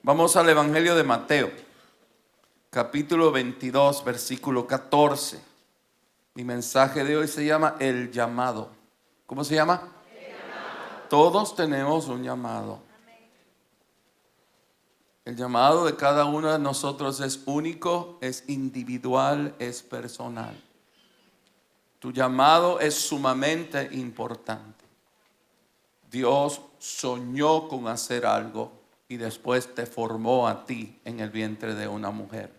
Vamos al Evangelio de Mateo, capítulo 22, versículo 14. Mi mensaje de hoy se llama El llamado. ¿Cómo se llama? El llamado. Todos tenemos un llamado. El llamado de cada uno de nosotros es único, es individual, es personal. Tu llamado es sumamente importante. Dios soñó con hacer algo y después te formó a ti en el vientre de una mujer.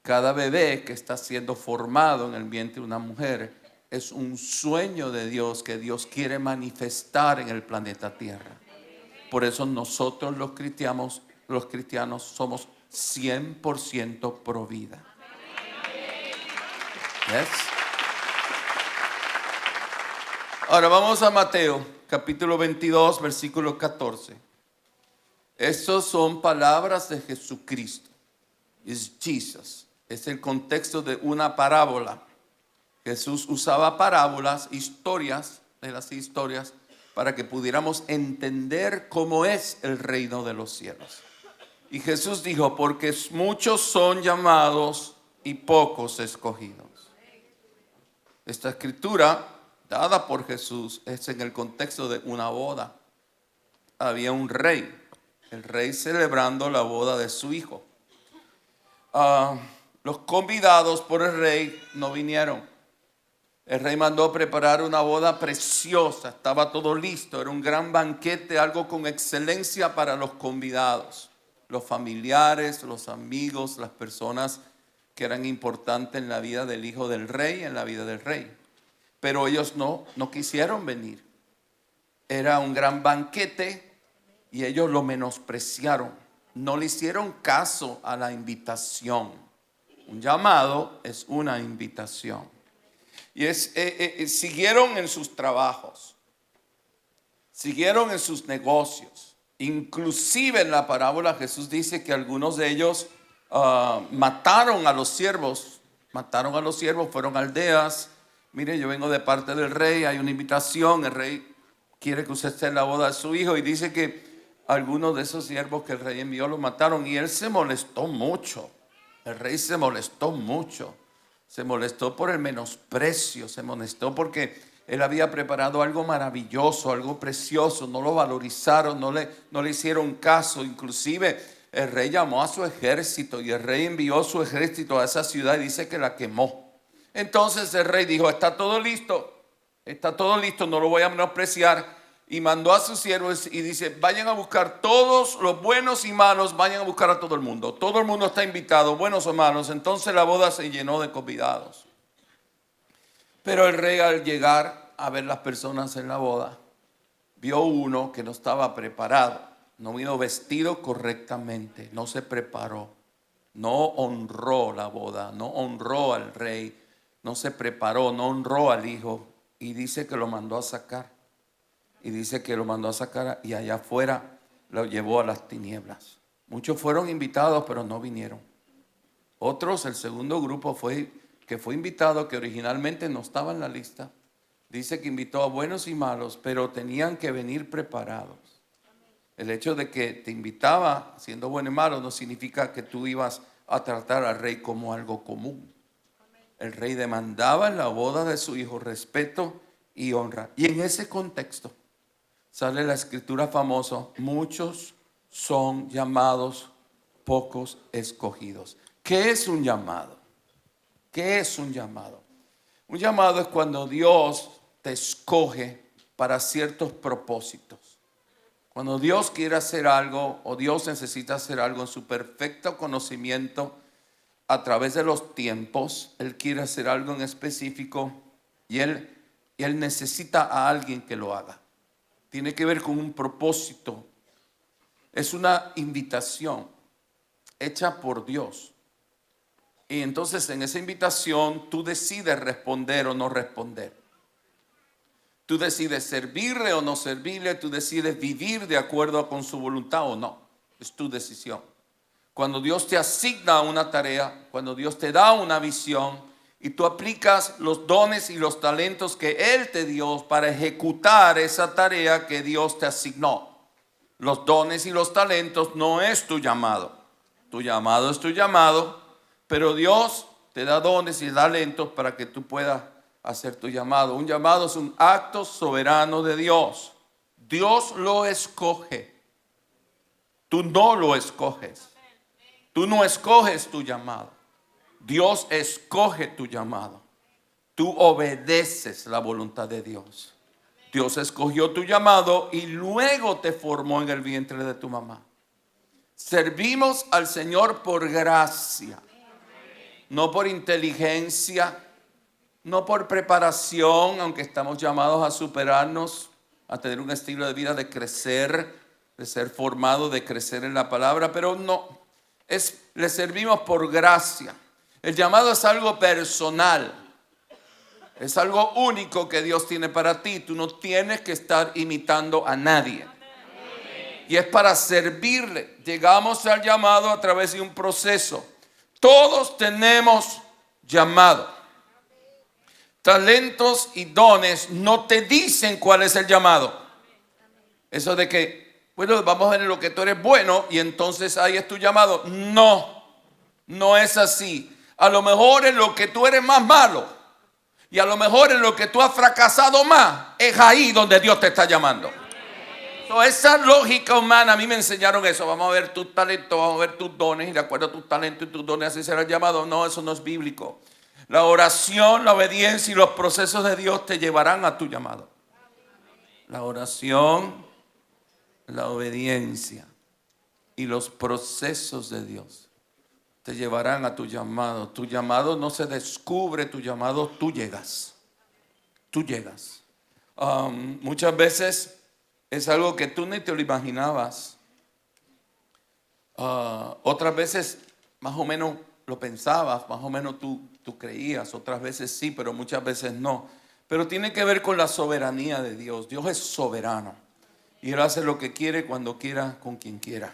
Cada bebé que está siendo formado en el vientre de una mujer es un sueño de Dios que Dios quiere manifestar en el planeta Tierra. Por eso nosotros los cristianos somos 100% pro vida. ¿Ves? Ahora vamos a Mateo, capítulo 22, versículo 14. Estas son palabras de Jesucristo. Es Jesus. Es el contexto de una parábola. Jesús usaba parábolas, historias, de las historias, para que pudiéramos entender cómo es el reino de los cielos. Y Jesús dijo, porque muchos son llamados y pocos escogidos. Esta escritura, dada por Jesús, es en el contexto de una boda. Había un rey, el rey celebrando la boda de su hijo. Los convidados por el rey no vinieron. El rey mandó preparar una boda preciosa, estaba todo listo, era un gran banquete, algo con excelencia para los convidados, los familiares, los amigos, las personas que eran importantes en la vida del hijo del rey, en la vida del rey. Pero ellos no quisieron venir. Era un gran banquete y ellos lo menospreciaron. No le hicieron caso a la invitación. Un llamado es una invitación. Y siguieron en sus trabajos, siguieron en sus negocios. Inclusive en la parábola Jesús dice que algunos de ellos mataron a los siervos. Mataron a los siervos, fueron a aldeas. Mire, yo vengo de parte del rey, hay una invitación, el rey quiere que usted esté en la boda de su hijo. Y dice que algunos de esos siervos que el rey envió los mataron. Y él se molestó mucho. El rey se molestó mucho. Se molestó por el menosprecio, se molestó porque él había preparado algo maravilloso, algo precioso, no lo valorizaron, no le hicieron caso. Inclusive el rey llamó a su ejército y el rey envió su ejército a esa ciudad y dice que la quemó. Entonces el rey dijo, está todo listo, no lo voy a menospreciar. Y mandó a sus siervos y dice, vayan a buscar todos los buenos y malos, vayan a buscar a todo el mundo. Todo el mundo está invitado, buenos o malos. Entonces la boda se llenó de convidados. Pero el rey, al llegar a ver las personas en la boda, vio uno que no estaba preparado, no vino vestido correctamente, no se preparó, no honró la boda, no honró al rey, no se preparó, no honró al hijo. Y dice que lo mandó a sacar. Y dice que lo mandó a sacar y allá afuera lo llevó a las tinieblas. Muchos fueron invitados, pero no vinieron. Otros, el segundo grupo fue invitado, que originalmente no estaba en la lista. Dice que invitó a buenos y malos, pero tenían que venir preparados. El hecho de que te invitaba siendo bueno y malo no significa que tú ibas a tratar al rey como algo común. El rey demandaba en la boda de su hijo respeto y honra. Y en ese contexto sale la escritura famosa, muchos son llamados, pocos escogidos. ¿Qué es un llamado? ¿Qué es un llamado? Un llamado es cuando Dios te escoge para ciertos propósitos. Cuando Dios quiere hacer algo o Dios necesita hacer algo en su perfecto conocimiento a través de los tiempos, Él quiere hacer algo en específico y Él necesita a alguien que lo haga. Tiene que ver con un propósito. Es una invitación hecha por Dios. Y entonces en esa invitación tú decides responder o no responder. Tú decides servirle o no servirle. Tú decides vivir de acuerdo con su voluntad o no. Es tu decisión. Cuando Dios te asigna una tarea, cuando Dios te da una visión, y tú aplicas los dones y los talentos que Él te dio para ejecutar esa tarea que Dios te asignó. Los dones y los talentos no es tu llamado. Tu llamado es tu llamado, pero Dios te da dones y talentos para que tú puedas hacer tu llamado. Un llamado es un acto soberano de Dios. Dios lo escoge. Tú no lo escoges. Tú no escoges tu llamado. Dios escoge tu llamado. Tú obedeces la voluntad de Dios. Dios escogió tu llamado y luego te formó en el vientre de tu mamá. Servimos al Señor por gracia, no por inteligencia, no por preparación, aunque estamos llamados a superarnos, a tener un estilo de vida de crecer, de ser formado, de crecer en la palabra, pero no, le servimos por gracia. El llamado es algo personal. Es algo único que Dios tiene para ti. Tú no tienes que estar imitando a nadie. Y es para servirle. Llegamos al llamado a través de un proceso. Todos tenemos llamado. Talentos y dones no te dicen cuál es el llamado. Eso de que, bueno, vamos a ver en lo que tú eres bueno y entonces ahí es tu llamado. No, no es así. A lo mejor en lo que tú eres más malo. Y a lo mejor en lo que tú has fracasado más, es ahí donde Dios te está llamando. Esa lógica humana, a mí me enseñaron eso. Vamos a ver tus talentos, vamos a ver tus dones, y de acuerdo a tus talentos y tus dones así será el llamado. No, eso no es bíblico. La oración, la obediencia y los procesos de Dios te llevarán a tu llamado. La oración, la obediencia y los procesos de Dios te llevarán a tu llamado. Tu llamado no se descubre, tu llamado tú llegas. Tú llegas. Muchas veces es algo que tú ni te lo imaginabas. Otras veces más o menos lo pensabas, más o menos tú creías. Otras veces sí, pero muchas veces no. Pero tiene que ver con la soberanía de Dios. Dios es soberano. Y Él hace lo que quiere, cuando quiera, con quien quiera.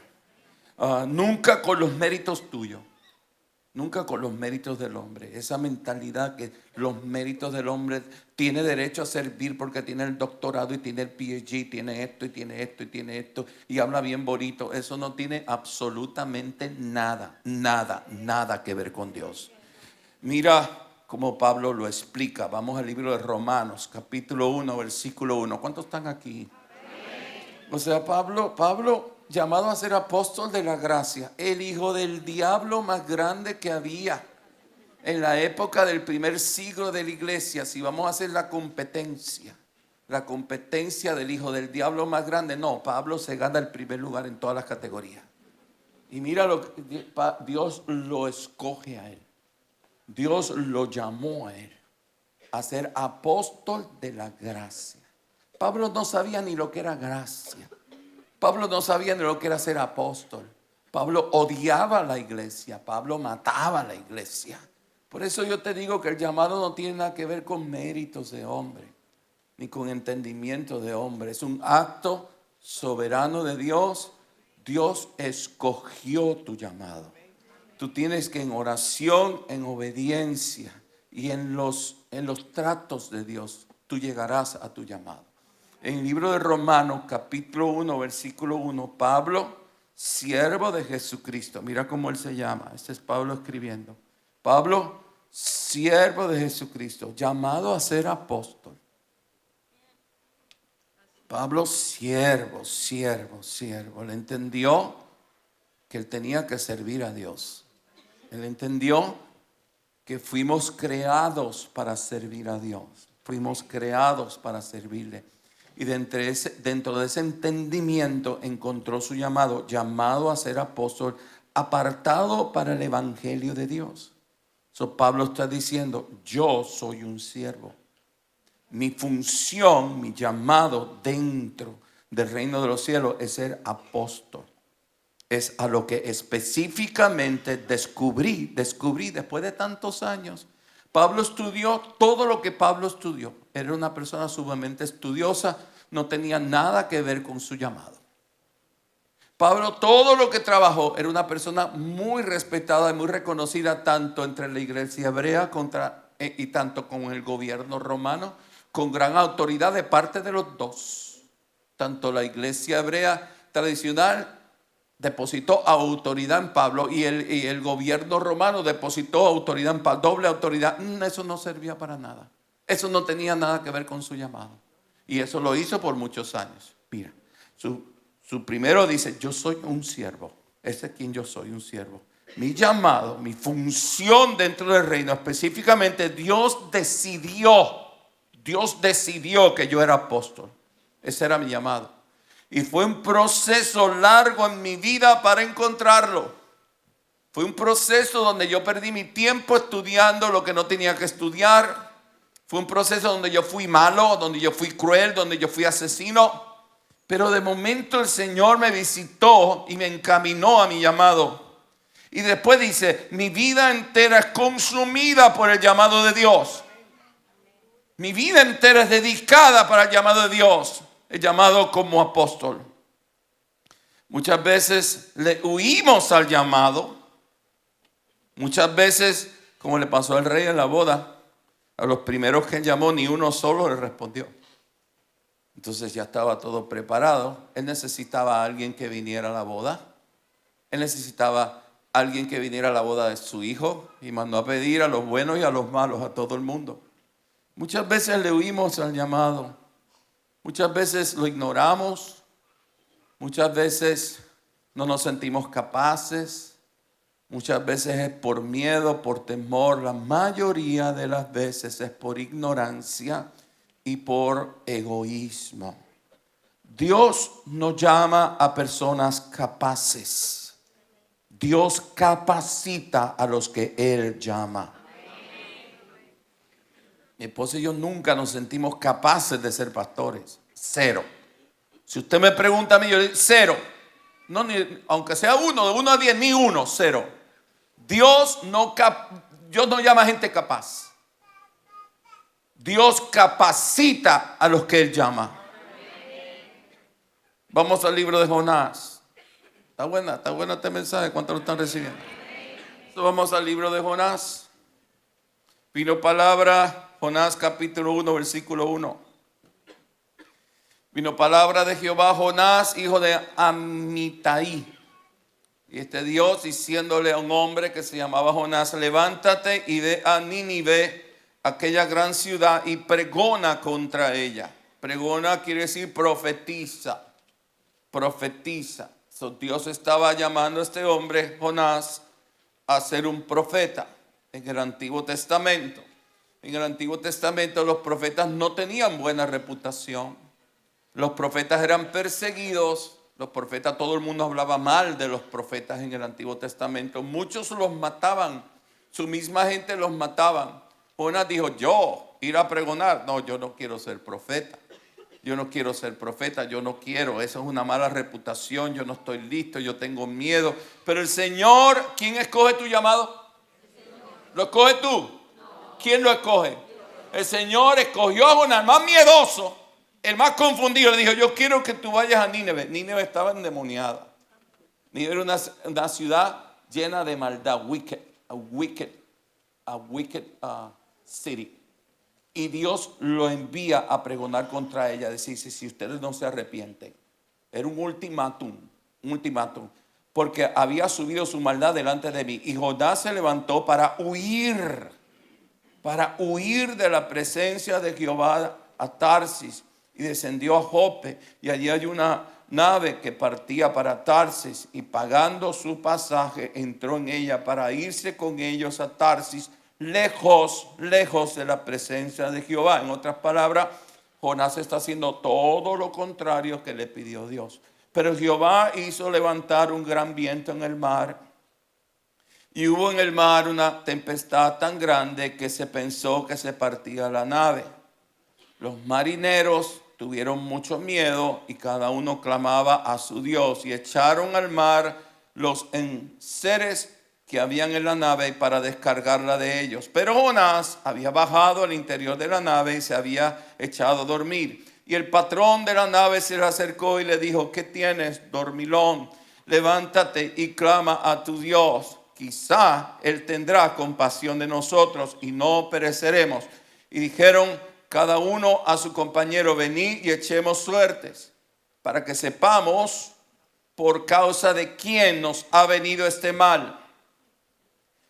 Nunca con los méritos tuyos. Nunca con los méritos del hombre. Esa mentalidad que los méritos del hombre tiene derecho a servir porque tiene el doctorado y tiene el PhD, tiene esto y tiene esto y tiene esto y habla bien bonito. Eso no tiene absolutamente nada, nada, nada que ver con Dios. Mira cómo Pablo lo explica. Vamos al libro de Romanos, capítulo 1, versículo 1. ¿Cuántos están aquí? O sea, Pablo, llamado a ser apóstol de la gracia, el hijo del diablo más grande que había en la época del primer siglo de la iglesia. Si vamos a hacer la competencia del hijo del diablo más grande, no, Pablo se gana el primer lugar en todas las categorías. Y mira, Dios lo escoge a él. Dios lo llamó a él a ser apóstol de la gracia. Pablo no sabía ni lo que era gracia. Pablo no sabía ni lo que era ser apóstol. Pablo odiaba la iglesia. Pablo mataba a la iglesia. Por eso yo te digo que el llamado no tiene nada que ver con méritos de hombre, ni con entendimiento de hombre. Es un acto soberano de Dios. Dios escogió tu llamado. Tú tienes que en oración, en obediencia y en los tratos de Dios, tú llegarás a tu llamado. En el libro de Romanos, capítulo 1, versículo 1, Pablo, siervo de Jesucristo. Mira cómo él se llama. Este es Pablo escribiendo. Pablo, siervo de Jesucristo, llamado a ser apóstol. Pablo, siervo. Él entendió que él tenía que servir a Dios. Él entendió que fuimos creados para servir a Dios. Fuimos creados para servirle. Y dentro de ese entendimiento encontró su llamado a ser apóstol, apartado para el evangelio de Dios. Pablo está diciendo, yo soy un siervo. Mi función, mi llamado dentro del reino de los cielos es ser apóstol. Es a lo que específicamente descubrí después de tantos años. Pablo estudió todo lo que Pablo estudió. Era una persona sumamente estudiosa, no tenía nada que ver con su llamado. Pablo, todo lo que trabajó, era una persona muy respetada y muy reconocida tanto entre la iglesia hebrea y tanto con el gobierno romano, con gran autoridad de parte de los dos. Tanto la iglesia hebrea tradicional depositó autoridad en Pablo y el gobierno romano depositó autoridad en Pablo, doble autoridad. Eso no servía para nada. Eso no tenía nada que ver con su llamado. Y eso lo hizo por muchos años. Mira, su primero dice, yo soy un siervo. Ese es quien yo soy, un siervo. Mi llamado, mi función dentro del reino, específicamente Dios decidió que yo era apóstol. Ese era mi llamado. Y fue un proceso largo en mi vida para encontrarlo. Fue un proceso donde yo perdí mi tiempo estudiando lo que no tenía que estudiar. Fue un proceso donde yo fui malo, donde yo fui cruel, donde yo fui asesino. Pero de momento el Señor me visitó y me encaminó a mi llamado. Y después dice, mi vida entera es consumida por el llamado de Dios. Mi vida entera es dedicada para el llamado de Dios. El llamado como apóstol. Muchas veces le huimos al llamado. Muchas veces, como le pasó al rey en la boda, a los primeros que llamó ni uno solo le respondió. Entonces ya estaba todo preparado. Él necesitaba a alguien que viniera a la boda. Él necesitaba a alguien que viniera a la boda de su hijo y mandó a pedir a los buenos y a los malos, a todo el mundo. Muchas veces le huimos al llamado. Muchas veces lo ignoramos, muchas veces no nos sentimos capaces, muchas veces es por miedo, por temor, la mayoría de las veces es por ignorancia y por egoísmo. Dios no llama a personas capaces, Dios capacita a los que Él llama. Mi esposa y yo nunca nos sentimos capaces de ser pastores. Cero. Si usted me pregunta a mí, yo le digo cero. No, aunque sea uno, de 1 a 10, ni uno, cero. Dios no llama a gente capaz. Dios capacita a los que Él llama. Vamos al libro de Jonás. Está buena este mensaje. ¿Cuántos lo están recibiendo? Vamos al libro de Jonás. Vino palabra. Jonás capítulo 1, versículo 1. Vino palabra de Jehová a Jonás, hijo de Amitai. Y Dios diciéndole a un hombre que se llamaba Jonás, levántate y ve a Nínive, aquella gran ciudad, y pregona contra ella. Pregona quiere decir profetiza. Profetiza. Dios estaba llamando a este hombre, Jonás, a ser un profeta en el Antiguo Testamento. En el Antiguo Testamento los profetas no tenían buena reputación. Los profetas eran perseguidos. Los profetas, todo el mundo hablaba mal de los profetas en el Antiguo Testamento. Muchos los mataban. Su misma gente los mataban. Jonás dijo, yo ir a pregonar. No, yo no quiero ser profeta. Yo no quiero ser profeta. Yo no quiero. Eso es una mala reputación. Yo no estoy listo. Yo tengo miedo. Pero el Señor, ¿quién escoge tu llamado? ¿Lo escoges tú? ¿Quién lo escoge? El Señor escogió a Jonás, el más miedoso, el más confundido. Le dijo, yo quiero que tú vayas a Nínive. Nínive estaba endemoniada. Nínive era una ciudad llena de maldad. A wicked city. Y Dios lo envía a pregonar contra ella. Decir, si ustedes no se arrepienten. Era un ultimátum. Porque había subido su maldad delante de mí. Y Jonás se levantó para huir de la presencia de Jehová a Tarsis, y descendió a Jope, y allí hay una nave que partía para Tarsis, y pagando su pasaje entró en ella para irse con ellos a Tarsis, lejos de la presencia de Jehová. En otras palabras, Jonás está haciendo todo lo contrario que le pidió Dios. Pero Jehová hizo levantar un gran viento en el mar, y hubo en el mar una tempestad tan grande que se pensó que se partía la nave. Los marineros tuvieron mucho miedo y cada uno clamaba a su Dios, y echaron al mar los enseres que habían en la nave para descargarla de ellos. Pero Jonás había bajado al interior de la nave y se había echado a dormir. Y el patrón de la nave se le acercó y le dijo, ¿qué tienes, dormilón? Levántate y clama a tu Dios. Quizá Él tendrá compasión de nosotros y no pereceremos. Y dijeron cada uno a su compañero, venid y echemos suertes, para que sepamos por causa de quién nos ha venido este mal.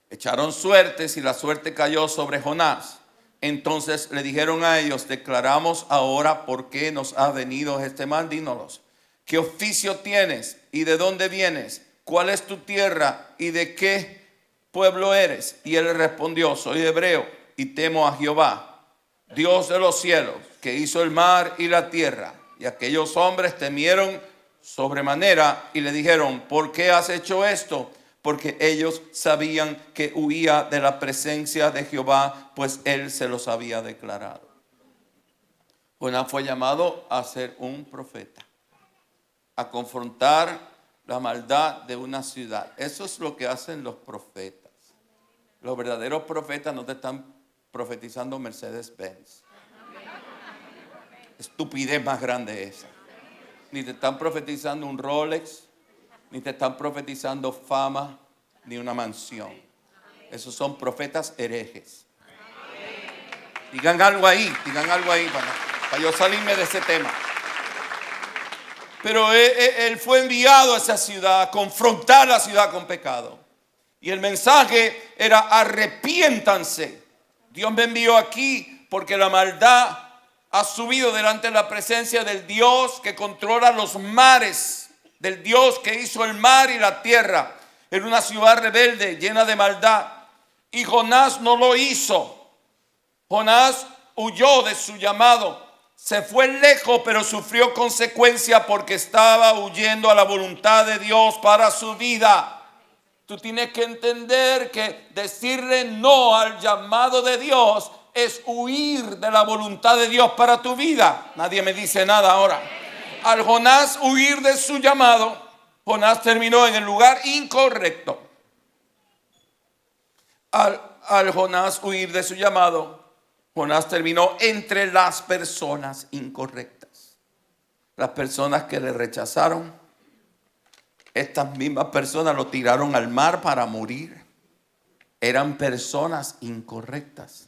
Echaron suertes y la suerte cayó sobre Jonás. Entonces le dijeron a ellos: declaramos ahora por qué nos ha venido este mal. Dínoslos. ¿Qué oficio tienes y de dónde vienes? ¿Cuál es tu tierra y de qué pueblo eres? Y él respondió: soy hebreo y temo a Jehová, Dios de los cielos, que hizo el mar y la tierra. Y aquellos hombres temieron sobremanera y le dijeron: ¿por qué has hecho esto? Porque ellos sabían que huía de la presencia de Jehová, pues él se los había declarado. Jonás fue llamado a ser un profeta, a confrontar la maldad de una ciudad. Eso es lo que hacen los profetas. Los verdaderos profetas no te están profetizando Mercedes-Benz. Estupidez más grande esa. Ni te están profetizando un Rolex, ni te están profetizando fama, ni una mansión. Esos son profetas herejes. Digan algo ahí para yo salirme de ese tema. Pero él fue enviado a esa ciudad a confrontar la ciudad con pecado. Y el mensaje era: arrepiéntanse. Dios me envió aquí porque la maldad ha subido delante de la presencia del Dios que controla los mares, del Dios que hizo el mar y la tierra, en una ciudad rebelde llena de maldad. Y Jonás no lo hizo. Jonás huyó de su llamado. Se fue lejos, pero sufrió consecuencia porque estaba huyendo a la voluntad de Dios para su vida. Tú tienes que entender que decirle no al llamado de Dios es huir de la voluntad de Dios para tu vida. Nadie me dice nada ahora. Al Jonás huir de su llamado, Jonás terminó en el lugar incorrecto. Al Jonás huir de su llamado, Jonás terminó entre las personas incorrectas. Las personas que le rechazaron, estas mismas personas lo tiraron al mar para morir. Eran personas incorrectas.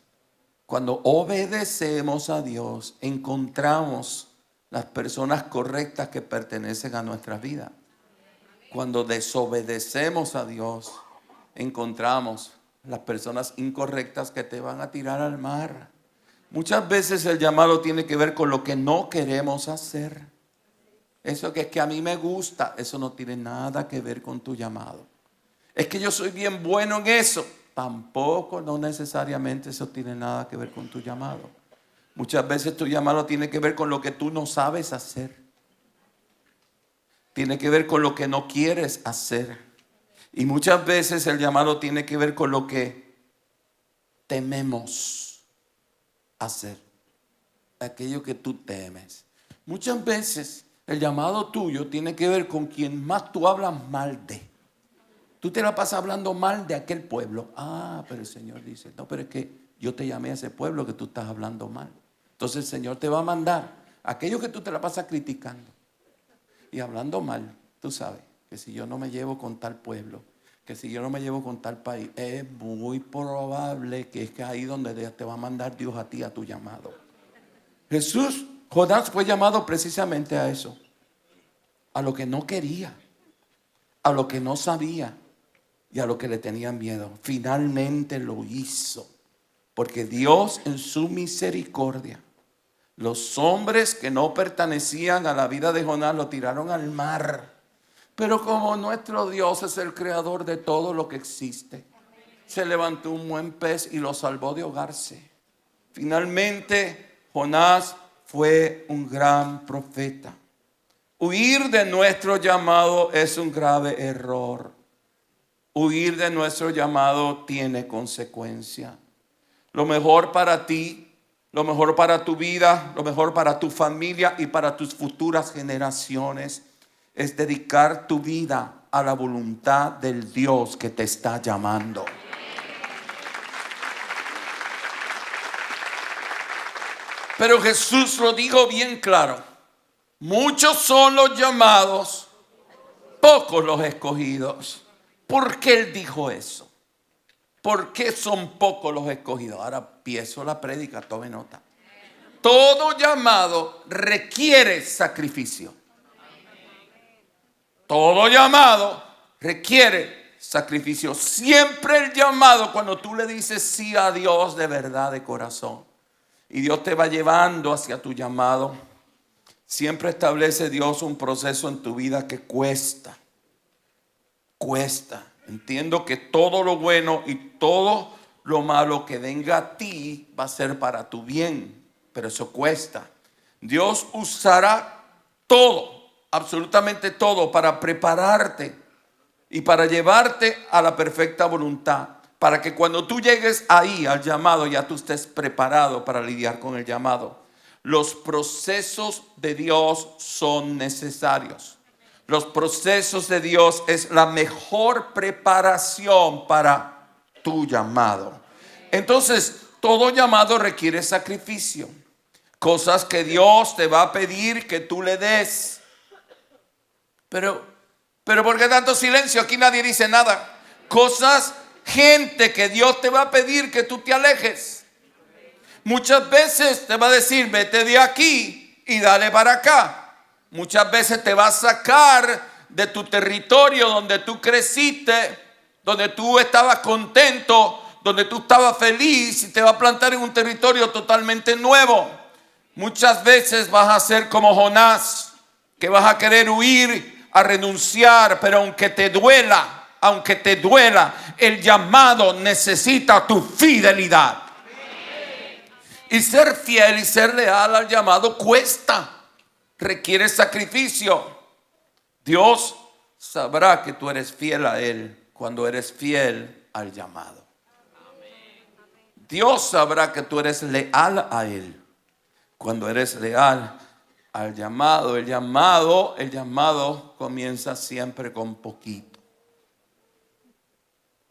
Cuando obedecemos a Dios, encontramos las personas correctas que pertenecen a nuestra vida. Cuando desobedecemos a Dios, encontramos las personas incorrectas que te van a tirar al mar. Muchas veces el llamado tiene que ver con lo que no queremos hacer. Eso que es que a mí me gusta, eso no tiene nada que ver con tu llamado. Es que yo soy bien bueno en eso. Tampoco, no necesariamente eso tiene nada que ver con tu llamado. Muchas veces tu llamado tiene que ver con lo que tú no sabes hacer. Tiene que ver con lo que no quieres hacer. Y muchas veces el llamado tiene que ver con lo que tememos hacer. Aquello que tú temes. Muchas veces el llamado tuyo tiene que ver con quien más tú hablas mal de. Tú te la pasas hablando mal de aquel pueblo. Pero el Señor dice: no, pero es que yo te llamé a ese pueblo que tú estás hablando mal. Entonces el Señor te va a mandar aquello que tú te la pasas criticando y hablando mal. Tú sabes que si yo no me llevo con tal pueblo, que si yo no me llevo con tal país, es muy probable que es que ahí donde te va a mandar Dios a ti, a tu llamado. Jonás fue llamado precisamente a eso, a lo que no quería, a lo que no sabía y a lo que le tenían miedo. Finalmente lo hizo, porque Dios en su misericordia, los hombres que no pertenecían a la vida de Jonás lo tiraron al mar. Pero como nuestro Dios es el creador de todo lo que existe, se levantó un buen pez y lo salvó de ahogarse. Finalmente Jonás fue un gran profeta. Huir de nuestro llamado es un grave error. Huir de nuestro llamado tiene consecuencia. Lo mejor para ti, lo mejor para tu vida, lo mejor para tu familia y para tus futuras generaciones es dedicar tu vida a la voluntad del Dios que te está llamando. Pero Jesús lo dijo bien claro: muchos son los llamados, pocos los escogidos. ¿Por qué Él dijo eso? ¿Por qué son pocos los escogidos? Ahora empiezo la prédica, tome nota. Todo llamado requiere sacrificio. Todo llamado requiere sacrificio. Siempre el llamado, cuando tú le dices sí a Dios de verdad, de corazón, y Dios te va llevando hacia tu llamado, siempre establece Dios un proceso en tu vida que cuesta. Cuesta. Entiendo que todo lo bueno y todo lo malo que venga a ti va a ser para tu bien, pero eso cuesta. Dios usará todo, absolutamente todo, para prepararte y para llevarte a la perfecta voluntad, para que cuando tú llegues ahí al llamado, ya tú estés preparado para lidiar con el llamado. Los procesos de Dios son necesarios. Los procesos de Dios es la mejor preparación para tu llamado. Entonces, todo llamado requiere sacrificio. Cosas que Dios te va a pedir que tú le des. Pero ¿por qué tanto silencio? Aquí nadie dice nada. Cosas, gente que Dios te va a pedir que tú te alejes. Muchas veces te va a decir, vete de aquí y dale para acá. Muchas veces te va a sacar de tu territorio donde tú creciste, donde tú estabas contento, donde tú estabas feliz, y te va a plantar en un territorio totalmente nuevo. Muchas veces vas a ser como Jonás, que vas a querer huir, a renunciar, pero aunque te duela, el llamado necesita tu fidelidad. Y ser fiel y ser leal al llamado cuesta. Requiere sacrificio. Dios sabrá que tú eres fiel a Él cuando eres fiel al llamado. Dios sabrá que tú eres leal a Él cuando eres leal al llamado. El llamado comienza siempre con poquito.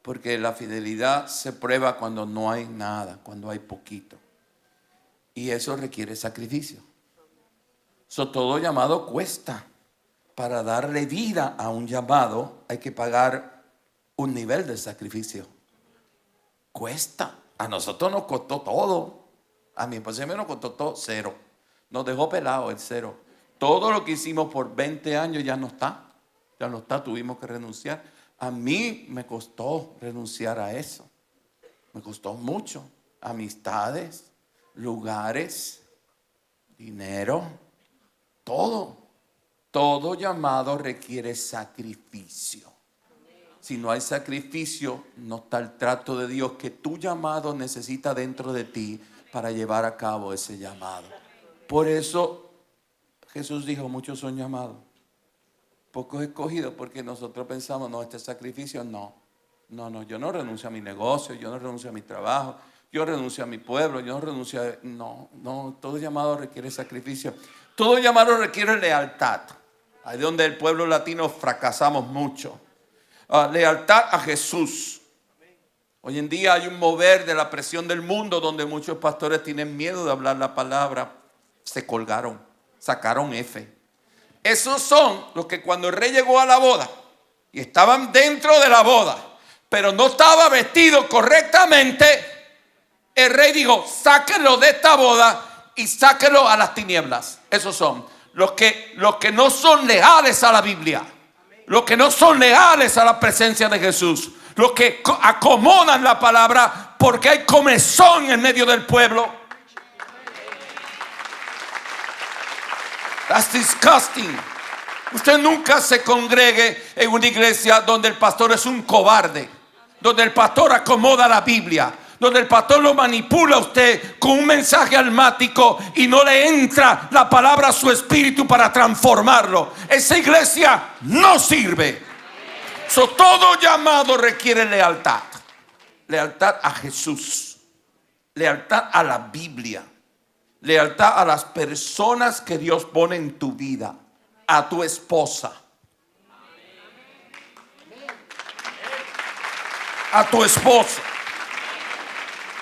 Porque la fidelidad se prueba cuando no hay nada, cuando hay poquito. Y eso requiere sacrificio. Todo llamado cuesta. Para darle vida a un llamado hay que pagar un nivel de sacrificio. Cuesta. A nosotros nos costó todo. A mi esposa me nos costó todo, cero. Nos dejó pelado el cero. Todo lo que hicimos por 20 años ya no está. Ya no está, tuvimos que renunciar. A mí me costó renunciar a eso. Me costó mucho. Amistades, lugares, dinero. Todo llamado requiere sacrificio. Si no hay sacrificio, no está el trato de Dios que tu llamado necesita dentro de ti para llevar a cabo ese llamado. Por eso Jesús dijo, muchos son llamados, pocos escogidos, porque nosotros pensamos, no, este sacrificio no, yo no renuncio a mi negocio, yo no renuncio a mi trabajo, yo renuncio a mi pueblo, yo no renuncio a... No, todo llamado requiere sacrificio. Todo llamado requiere lealtad. Ahí es donde el pueblo latino fracasamos mucho. Lealtad a Jesús. Hoy en día hay un mover de la presión del mundo donde muchos pastores tienen miedo de hablar la palabra. Se colgaron, sacaron F. Esos son los que cuando el rey llegó a la boda y estaban dentro de la boda, pero no estaba vestido correctamente, el rey dijo, sáquenlo de esta boda y sáquenlo a las tinieblas. Esos son los que no son leales a la Biblia, los que no son leales a la presencia de Jesús, los que acomodan la palabra porque hay comezón en medio del pueblo. That's disgusting. Usted nunca se congregue en una iglesia donde el pastor es un cobarde, donde el pastor acomoda la Biblia, donde el pastor lo manipula a usted con un mensaje almático y no le entra la palabra a su espíritu para transformarlo. Esa iglesia no sirve. Todo llamado requiere lealtad. Lealtad a Jesús. Lealtad a la Biblia. Lealtad a las personas que Dios pone en tu vida. A tu esposa. A tu esposo.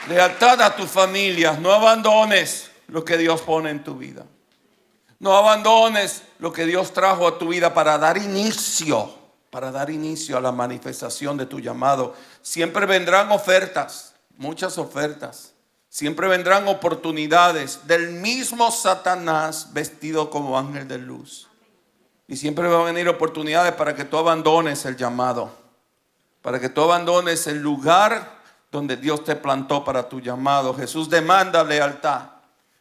Lealtad a tu familia. No abandones lo que Dios pone en tu vida. No abandones lo que Dios trajo a tu vida para dar inicio a la manifestación de tu llamado. Siempre vendrán ofertas, muchas ofertas. Siempre vendrán oportunidades del mismo Satanás vestido como ángel de luz. Y siempre van a venir oportunidades para que tú abandones el llamado, para que tú abandones el lugar donde Dios te plantó para tu llamado. Jesús demanda lealtad.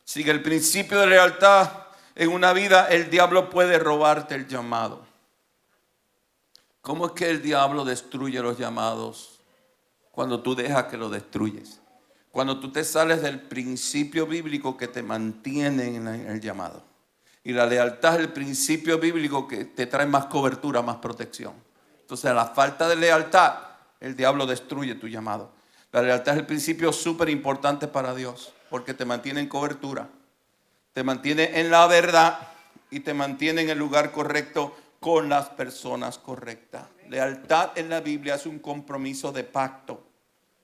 Sigue el principio de lealtad en una vida. El diablo puede robarte el llamado. ¿Cómo es que el diablo destruye los llamados? Cuando tú dejas que lo destruyes. Cuando tú te sales del principio bíblico que te mantiene en el llamado. Y la lealtad es el principio bíblico que te trae más cobertura, más protección. Entonces, a la falta de lealtad, el diablo destruye tu llamado. La lealtad es el principio súper importante para Dios, porque te mantiene en cobertura, te mantiene en la verdad y te mantiene en el lugar correcto con las personas correctas. Lealtad en la Biblia es un compromiso de pacto,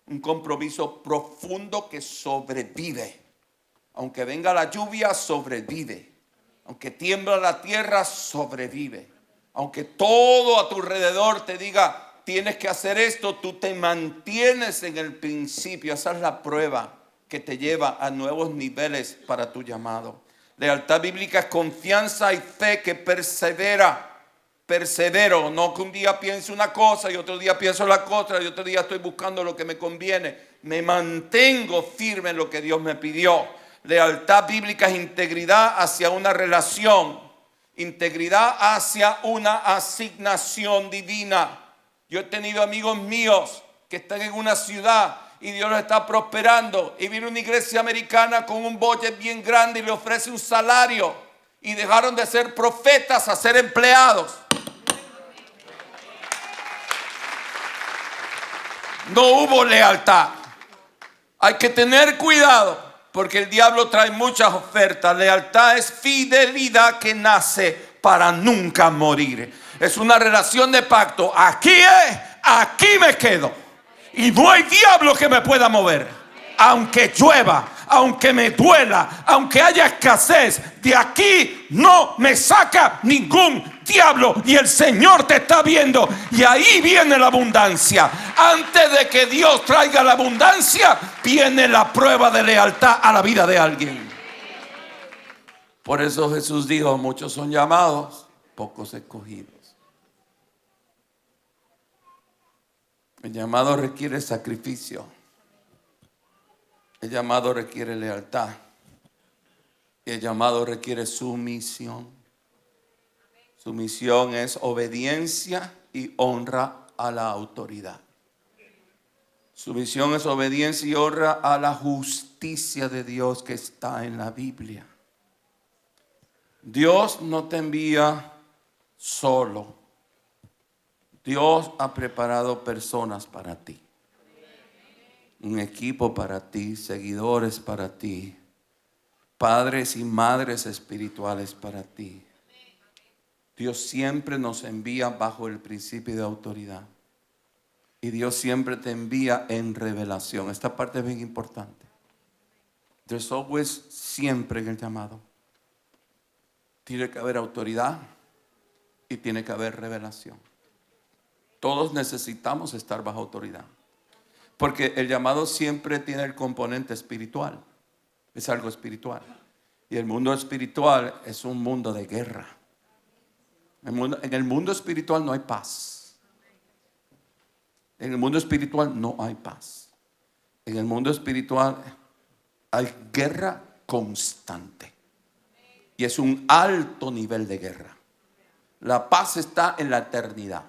un compromiso profundo que sobrevive. Aunque venga la lluvia, sobrevive. Aunque tiembla la tierra, sobrevive. Aunque todo a tu alrededor te diga, tienes que hacer esto, tú te mantienes en el principio. Esa es la prueba que te lleva a nuevos niveles para tu llamado. Lealtad bíblica es confianza y fe que persevera. Persevero, no que un día piense una cosa y otro día pienso la otra y otro día estoy buscando lo que me conviene. Me mantengo firme en lo que Dios me pidió. Lealtad bíblica es integridad hacia una relación, integridad hacia una asignación divina. Yo he tenido amigos míos que están en una ciudad y Dios los está prosperando y viene una iglesia americana con un budget bien grande y le ofrece un salario y dejaron de ser profetas a ser empleados. No hubo lealtad. Hay que tener cuidado porque el diablo trae muchas ofertas. Lealtad es fidelidad que nace para nunca morir. Es una relación de pacto. Aquí me quedo. Y no hay diablo que me pueda mover. Aunque llueva, aunque me duela, aunque haya escasez, de aquí no me saca ningún diablo. Y el Señor te está viendo. Y ahí viene la abundancia. Antes de que Dios traiga la abundancia, viene la prueba de lealtad a la vida de alguien. Por eso Jesús dijo, muchos son llamados, pocos escogidos. El llamado requiere sacrificio. El llamado requiere lealtad. Y el llamado requiere sumisión. Sumisión es obediencia y honra a la autoridad. Sumisión es obediencia y honra a la justicia de Dios que está en la Biblia. Dios no te envía solo. Dios ha preparado personas para ti. Un equipo para ti, seguidores para ti, padres y madres espirituales para ti. Dios siempre nos envía bajo el principio de autoridad. Y Dios siempre te envía en revelación. Esta parte es bien importante. There's always, siempre en el llamado. Tiene que haber autoridad y tiene que haber revelación. Todos necesitamos estar bajo autoridad. Porque el llamado siempre tiene el componente espiritual. Es algo espiritual. Y el mundo espiritual es un mundo de guerra. En el mundo espiritual no hay paz. En el mundo espiritual no hay paz. En el mundo espiritual hay guerra constante. Y es un alto nivel de guerra. La paz está en la eternidad.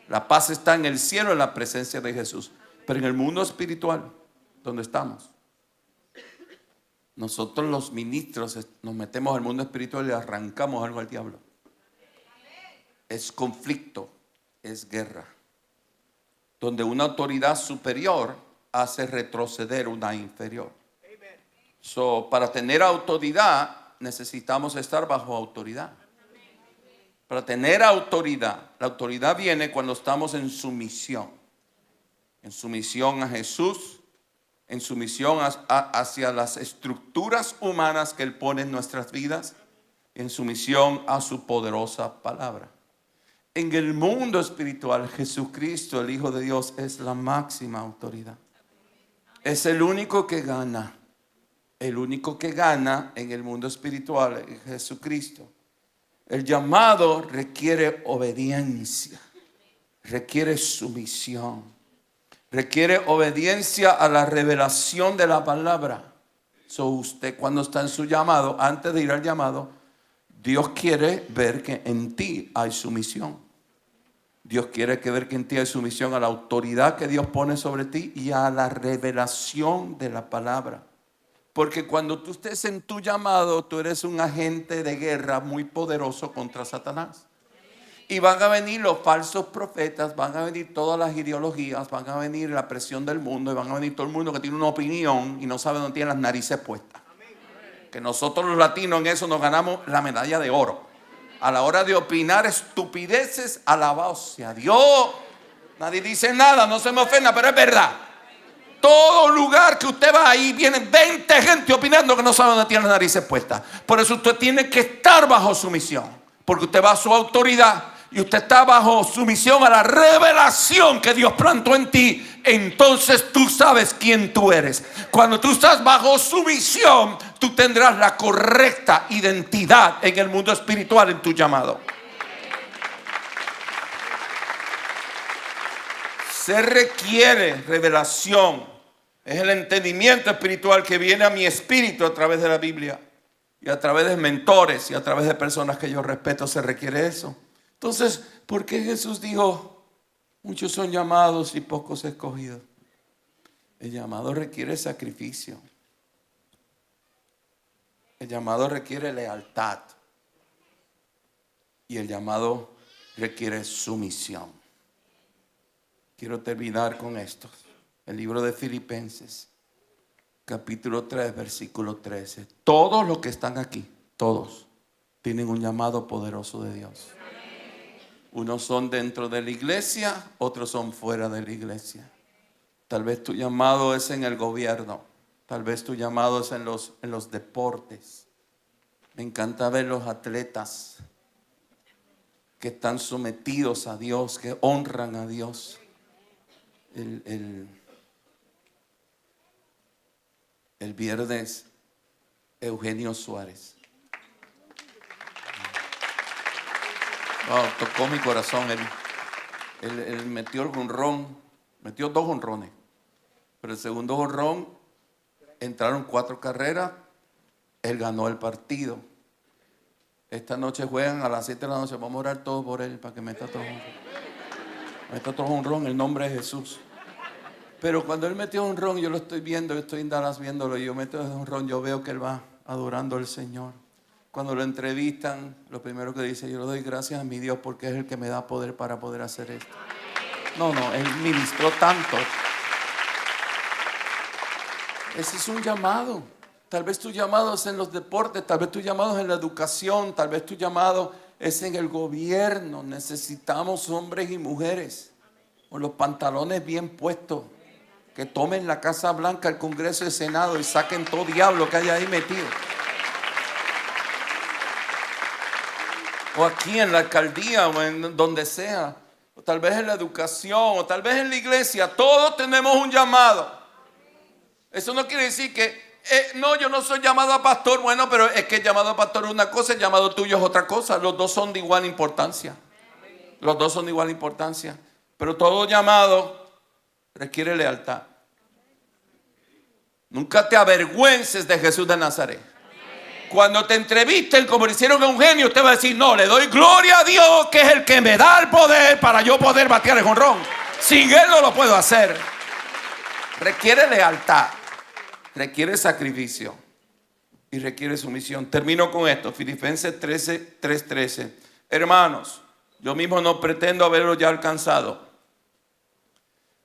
La paz está en el cielo, en la presencia de Jesús. Pero en el mundo espiritual, donde estamos, nosotros los ministros nos metemos al mundo espiritual y le arrancamos algo al diablo. Es conflicto, es guerra. Donde una autoridad superior hace retroceder una inferior. Para tener autoridad necesitamos estar bajo autoridad. Para tener autoridad, la autoridad viene cuando estamos en sumisión. En sumisión a Jesús, en sumisión hacia las estructuras humanas que Él pone en nuestras vidas, en sumisión a su poderosa palabra. En el mundo espiritual, Jesucristo, el Hijo de Dios, es la máxima autoridad. Es el único que gana. El único que gana en el mundo espiritual es Jesucristo. El llamado requiere obediencia, requiere sumisión, requiere obediencia a la revelación de la palabra. Usted cuando está en su llamado, antes de ir al llamado, Dios quiere ver que en ti hay sumisión. Dios quiere ver que en ti hay sumisión a la autoridad que Dios pone sobre ti y a la revelación de la palabra. Porque cuando tú estés en tu llamado, tú eres un agente de guerra muy poderoso contra Satanás. Y van a venir los falsos profetas, van a venir todas las ideologías, van a venir la presión del mundo y van a venir todo el mundo que tiene una opinión y no sabe dónde tiene las narices puestas. Que nosotros los latinos en eso nos ganamos la medalla de oro. A la hora de opinar estupideces, alabado sea Dios. Nadie dice nada, no se me ofenda, pero es verdad. Todo lugar que usted va ahí, vienen 20 gente opinando que no sabe dónde tiene las narices puestas. Por eso usted tiene que estar bajo sumisión, porque usted va a su autoridad y usted está bajo sumisión a la revelación que Dios plantó en ti. Entonces tú sabes quién tú eres. Cuando tú estás bajo sumisión, tú tendrás la correcta identidad en el mundo espiritual en tu llamado. Se requiere revelación. Es el entendimiento espiritual que viene a mi espíritu a través de la Biblia y a través de mentores y a través de personas que yo respeto. Se requiere eso. Entonces, ¿por qué Jesús dijo: muchos son llamados y pocos escogidos? El llamado requiere sacrificio. El llamado requiere lealtad. Y el llamado requiere sumisión. Quiero terminar con esto. El libro de Filipenses, capítulo 3, versículo 13. Todos los que están aquí, todos, tienen un llamado poderoso de Dios. Unos son dentro de la iglesia, otros son fuera de la iglesia. Tal vez tu llamado es en el gobierno. Tal vez tu llamado es en los deportes. Me encanta ver los atletas que están sometidos a Dios, que honran a Dios. El viernes, Eugenio Suárez. Wow, tocó mi corazón. Él metió el jonrón, metió 2 jonrones. Pero el segundo jonrón, entraron 4 carreras, él ganó el partido. Esta noche juegan a las 7 de la noche. Vamos a orar todos por él para que meta otro jonrón. Meta otro jonrón en el nombre de Jesús. Pero cuando él metió un jonrón, yo lo estoy viendo, yo estoy en Dallas viéndolo, y yo meto un jonrón, yo veo que él va adorando al Señor. Cuando lo entrevistan, lo primero que dice: yo le doy gracias a mi Dios porque es el que me da poder para poder hacer esto. No, él ministró tanto. Ese es un llamado. Tal vez tu llamado es en los deportes, tal vez tu llamado es en la educación, tal vez tu llamado es en el gobierno. Necesitamos hombres y mujeres con los pantalones bien puestos, que tomen la Casa Blanca, el Congreso y el Senado y saquen todo diablo que haya ahí metido. O aquí en la alcaldía o en donde sea, o tal vez en la educación, o tal vez en la iglesia. Todos tenemos un llamado. Eso no quiere decir que no, yo no soy llamado a pastor. Bueno, pero es que el llamado a pastor es una cosa, el llamado tuyo es otra cosa. Los dos son de igual importancia. Los dos son de igual importancia. Pero todo llamado requiere lealtad. Nunca te avergüences de Jesús de Nazaret. Cuando te entrevisten como le hicieron a Eugenio, usted va a decir: no, le doy gloria a Dios, que es el que me da el poder para yo poder batear el jonrón. Sin Él no lo puedo hacer. Requiere lealtad, requiere sacrificio y requiere sumisión. Termino con esto, Filipenses 3:13. Hermanos, yo mismo no pretendo haberlo ya alcanzado,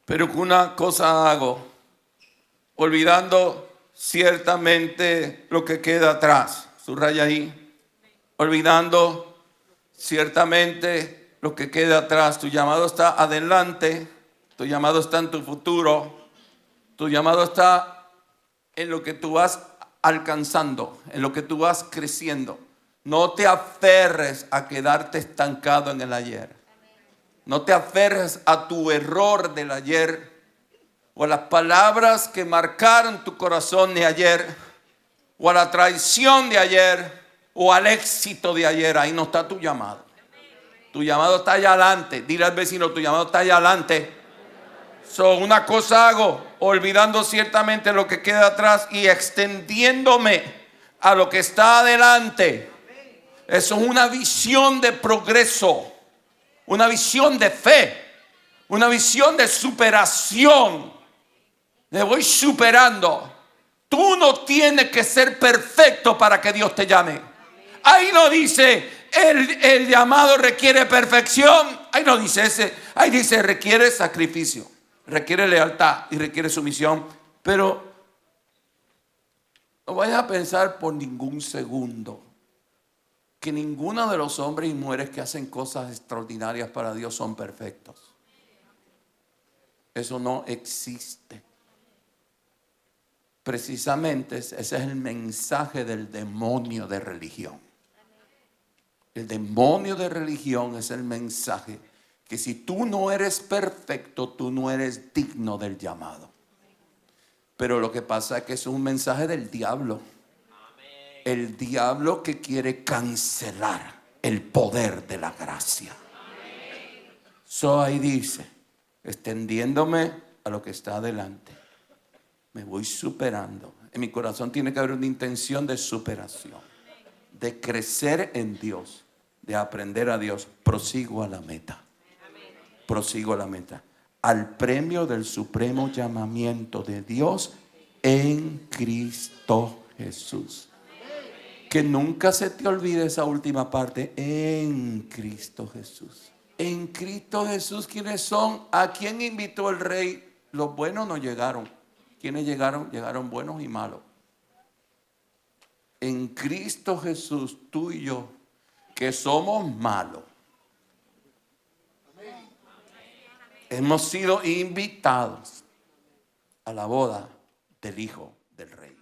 pero que una cosa hago, olvidando ciertamente lo que queda atrás. Subraya ahí. Olvidando ciertamente lo que queda atrás. Tu llamado está adelante. Tu llamado está en tu futuro. Tu llamado está en lo que tú vas alcanzando, en lo que tú vas creciendo. No te aferres a quedarte estancado en el ayer. No te aferres a tu error del ayer, o a las palabras que marcaron tu corazón de ayer, o a la traición de ayer, o al éxito de ayer. Ahí no está tu llamado. Tu llamado está allá adelante. Dile al vecino, tu llamado está allá adelante. Una cosa hago, olvidando ciertamente lo que queda atrás y extendiéndome a lo que está adelante. Eso es una visión de progreso, una visión de fe, una visión de superación. Me voy superando. Tú no tienes que ser perfecto para que Dios te llame. Ahí no dice el llamado requiere perfección. Ahí no dice ese. Ahí dice requiere sacrificio, requiere lealtad y requiere sumisión. Pero no vayas a pensar por ningún segundo que ninguno de los hombres y mujeres que hacen cosas extraordinarias para Dios son perfectos. Eso no existe. Precisamente ese es el mensaje del demonio de religión. El demonio de religión es el mensaje que si tú no eres perfecto, tú no eres digno del llamado. Pero lo que pasa es que es un mensaje del diablo. El diablo que quiere cancelar el poder de la gracia. Ahí dice, extendiéndome a lo que está adelante, me voy superando. En mi corazón tiene que haber una intención de superación, de crecer en Dios, de aprender a Dios. Prosigo a la meta. Prosigo a la meta. Al premio del supremo llamamiento de Dios en Cristo Jesús. Que nunca se te olvide esa última parte. En Cristo Jesús. En Cristo Jesús. ¿Quiénes son? ¿A quién invitó el rey? Los buenos no llegaron. ¿Quiénes llegaron? Llegaron buenos y malos. En Cristo Jesús, tú y yo, que somos malos, hemos sido invitados a la boda del Hijo del Rey.